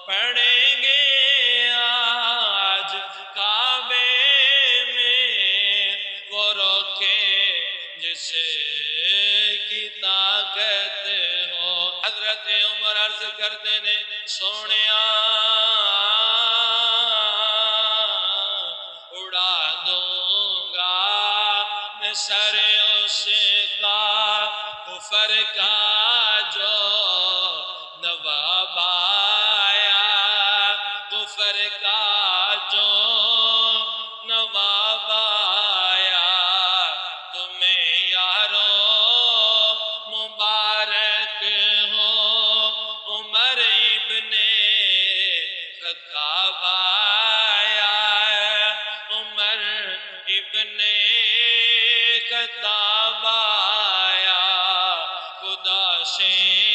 پڑھیں گے آج کعبے میں وہ روکے جسے کی طاقت ہو۔ حضرت عمر عرض کرتے نے سونیا اڑا دوں گا میں سر اس کا کفر کا جو نواب آیا، کفر کا جو نواب آیا۔ تمہیں یارو مبارک ہو، عمر ابن خطاب آیا، عمر ابن خطاب آیا۔ خدا سے